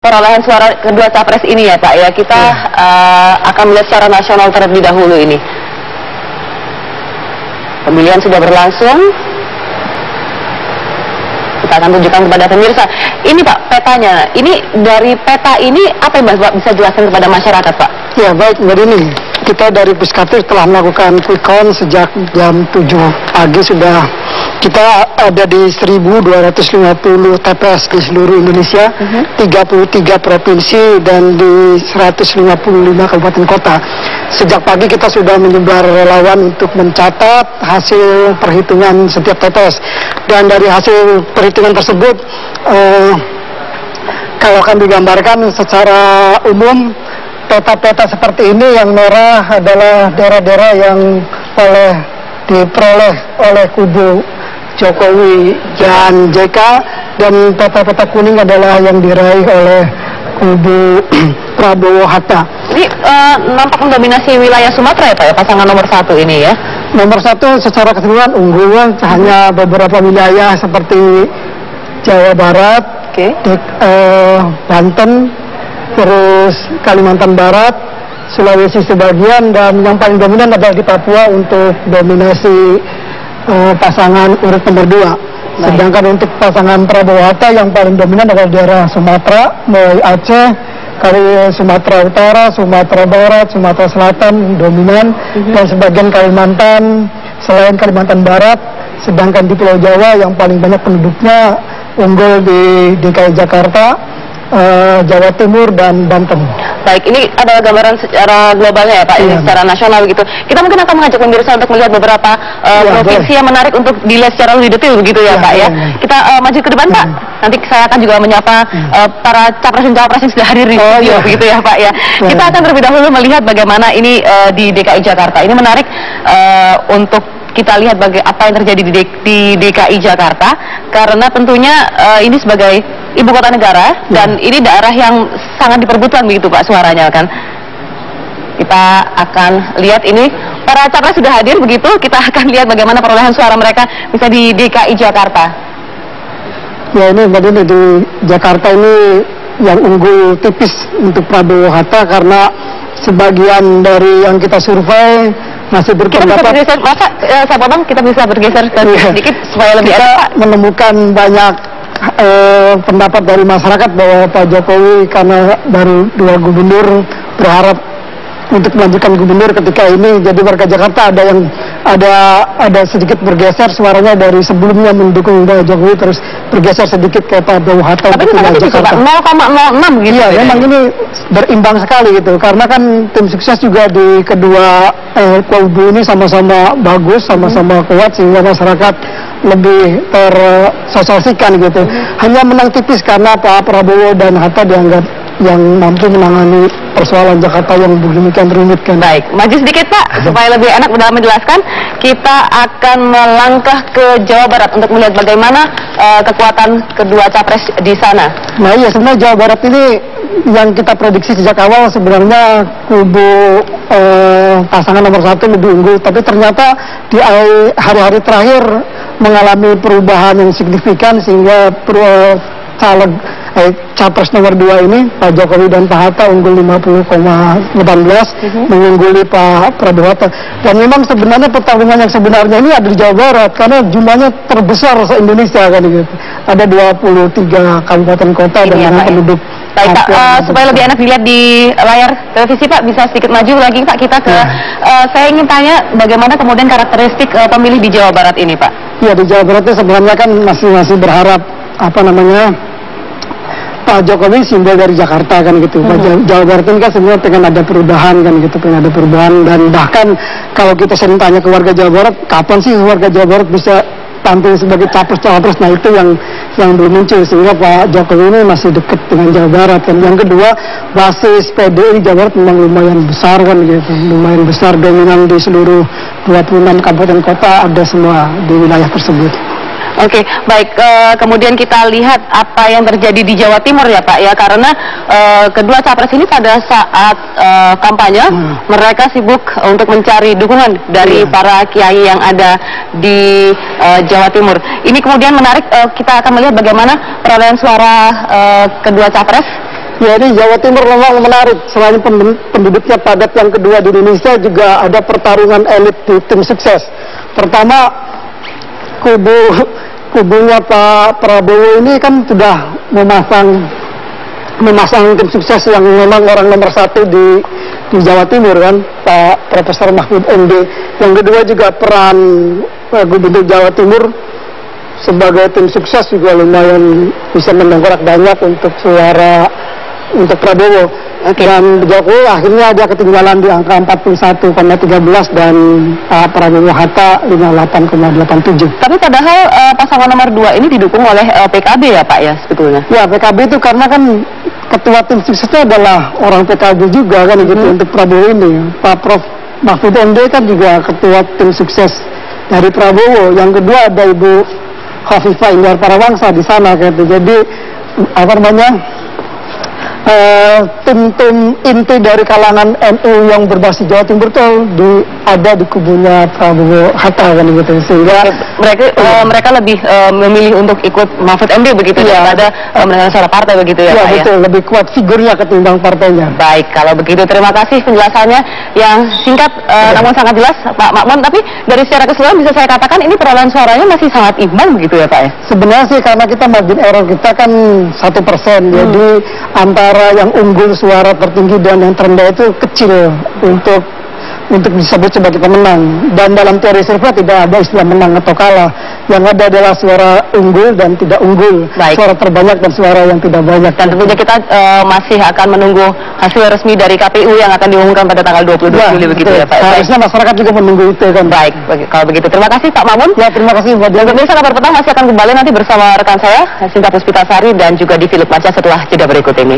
perolehan suara kedua capres ini ya Pak ya. Kita akan melihat secara nasional terlebih dahulu ini. Pemilihan sudah berlangsung. Kita akan tunjukkan kepada pemirsa. Ini Pak petanya. Ini dari peta ini apa yang Bapak bisa jelaskan kepada masyarakat Pak? Ya baik Mbak Dini. Kita dari Puskaptir telah melakukan quick count sejak jam 7 pagi sudah. Kita ada di 1.250 TPS di seluruh Indonesia, 33 provinsi dan di 155 kabupaten kota. Sejak pagi kita sudah menyebar relawan untuk mencatat hasil perhitungan setiap TPS. Dan dari hasil perhitungan tersebut, kalau akan digambarkan secara umum, peta-peta seperti ini yang merah adalah daerah-daerah yang diperoleh oleh kubu Jokowi dan JK, dan peta-peta kuning adalah yang diraih oleh kubu Prabowo Hatta. Ini nampak mendominasi wilayah Sumatera ya Pak ya, pasangan nomor 1 ini ya? Nomor 1 secara keseluruhan unggul, hanya beberapa wilayah seperti Jawa Barat, Banten, terus Kalimantan Barat, Sulawesi sebagian, dan yang paling dominan adalah di Papua untuk dominasi pasangan urut nomor 2. Sedangkan untuk pasangan Prabowo Hatta yang paling dominan adalah daerah Sumatera, mulai Aceh, Sumatera Utara, Sumatera Barat, Sumatera Selatan dominan, dan sebagian Kalimantan selain Kalimantan Barat. Sedangkan di Pulau Jawa yang paling banyak penduduknya unggul di DKI Jakarta, Jawa Timur, dan Banten. Baik, ini adalah gambaran secara globalnya ya Pak, ini secara nasional begitu. Kita mungkin akan mengajak pemirsa untuk melihat beberapa provinsi yang menarik untuk dilihat secara lebih detail begitu ya Pak ya. Kita maju ke depan Pak. Nanti saya akan juga menyapa para capres dan cawapres yang sudah hadir di studio begitu ya Pak ya. Kita akan terlebih dahulu melihat bagaimana ini di DKI Jakarta. Ini menarik untuk kita lihat apa yang terjadi di DKI Jakarta, karena tentunya ini sebagai ibu kota negara dan ini daerah yang sangat diperbutkan begitu Pak suaranya kan. Kita akan lihat ini para capres sudah hadir begitu, kita akan lihat bagaimana perolehan suara mereka bisa di DKI Jakarta. Ya ini Mbak Dini, di Jakarta ini yang unggul tipis untuk Prabowo Hatta karena sebagian dari yang kita survei masih berpendapat. Kita bisa bergeser sedikit supaya lebih kita menemukan banyak pendapat dari masyarakat bahwa Pak Jokowi karena baru 2 gubernur berharap untuk melanjutkan gubernur ketika ini, jadi warga Jakarta ada yang ada sedikit bergeser suaranya dari sebelumnya mendukung Pak Jokowi terus bergeser sedikit ke Pak Prabowo Hatta untuk wilayah Jakarta. 0,06 gitu. Iya, memang ini berimbang sekali gitu, karena kan tim sukses juga di kedua kubu ini sama-sama bagus, sama-sama kuat sehingga masyarakat lebih tersosialisasikan gitu. Hanya menang tipis karena Pak Prabowo dan Hatta dianggap yang mampu menangani persoalan Jakarta yang demikian rumit kan. Baik, maju sedikit Pak, supaya lebih enak dalam menjelaskan. Kita akan melangkah ke Jawa Barat untuk melihat bagaimana kekuatan kedua capres di sana. Nah iya, sebenarnya Jawa Barat ini yang kita prediksi sejak awal sebenarnya kubu pasangan nomor 1 lebih unggul, tapi ternyata di hari-hari terakhir mengalami perubahan yang signifikan sehingga capres nomor 2 ini Pak Jokowi dan Pak Hatta unggul 50,18 mengungguli Pak Prabowo Hatta. Dan memang sebenarnya pertarungan yang sebenarnya ini ada di Jawa Barat karena jumlahnya terbesar se-Indonesia kan gitu. Ada 23 kabupaten kota dengan penduduk. Baik Pak, supaya lebih enak dilihat di layar televisi Pak, bisa sedikit maju lagi Pak kita ke saya ingin tanya bagaimana kemudian karakteristik pemilih di Jawa Barat ini Pak? Ya, di Jawa Barat itu sebenarnya kan masih berharap Pak Jokowi simbol dari Jakarta kan gitu. Jawa Barat ini kan sebenarnya pengen ada perubahan kan gitu, pengen ada perubahan, dan bahkan kalau kita sering tanya ke warga Jawa Barat, kapan sih warga Jawa Barat bisa tampil sebagai capres-cawapres, nah itu yang belum muncul, sehingga Pak Jokowi ini masih dekat dengan Jawa Barat kan. Yang kedua, basis PDI Jawa Barat memang lumayan besar kan gitu, lumayan besar, dominan di seluruh 26 kabupaten kota, ada semua di wilayah tersebut. Oke, baik. Kemudian kita lihat apa yang terjadi di Jawa Timur ya Pak ya, karena kedua capres ini pada saat kampanye mereka sibuk untuk mencari dukungan dari para kiai yang ada di Jawa Timur. Ini kemudian menarik, kita akan melihat bagaimana perolehan suara kedua capres Ya, di Jawa Timur memang menarik. Selain penduduknya padat, yang kedua di Indonesia juga ada pertarungan elit di tim sukses. Pertama, kubunya Pak Prabowo ini kan sudah memasang tim sukses yang memang orang nomor satu di Jawa Timur kan, Pak Profesor Mahfud MD. Yang kedua juga peran Gubernur Jawa Timur sebagai tim sukses juga lumayan bisa mendongkrak banyak untuk suara untuk Prabowo. Dan Jokowi akhirnya dia ketinggalan di angka 41,13 dan Pak Prabowo Hatta 58,87. Tapi padahal pasangan nomor 2 ini didukung oleh PKB ya Pak ya sebetulnya? Ya, PKB itu karena kan ketua tim suksesnya adalah orang PKB juga kan gitu untuk Prabowo ini. Pak Prof Mahfud MD kan juga ketua tim sukses dari Prabowo. Yang kedua ada Ibu Khofifah Indar Parawangsa di sana gitu. Jadi apa namanya? Tim-tim inti dari kalangan NU yang berbasis Jawa Timur itu ada di kubunya Prabowo Hatta kan gitu, sehingga mereka lebih memilih untuk ikut Mahfud MD begitu ya, daripada mendengar suara partai begitu ya, Pak betul, lebih kuat figurnya ketimbang partainya. Baik, kalau begitu terima kasih penjelasannya yang singkat namun sangat jelas Pak Makmun. Tapi dari secara keseluruhan bisa saya katakan ini perolehan suaranya masih sangat imbang begitu ya Pak ya? Sebenarnya sih karena kita margin error kita kan 1%, jadi antara yang unggul suara tertinggi dan yang terendah itu kecil untuk disebut sebagai pemenang. Dan dalam teori survei tidak ada istilah menang atau kalah. Yang ada adalah suara unggul dan tidak unggul. Baik. Suara terbanyak dan suara yang tidak banyak. Dan tentunya kita masih akan menunggu hasil resmi dari KPU yang akan diumumkan pada tanggal 22 Juli begitu ya Pak. Harusnya masyarakat juga menunggu itu kan. Baik, kalau begitu terima kasih Pak Makmun. Ya, terima kasih Mbak. Dan pemirsa Kabar Petang masih akan kembali nanti bersama rekan saya Sinta Puspitasari dan juga di Philip Manca setelah jeda berikut ini.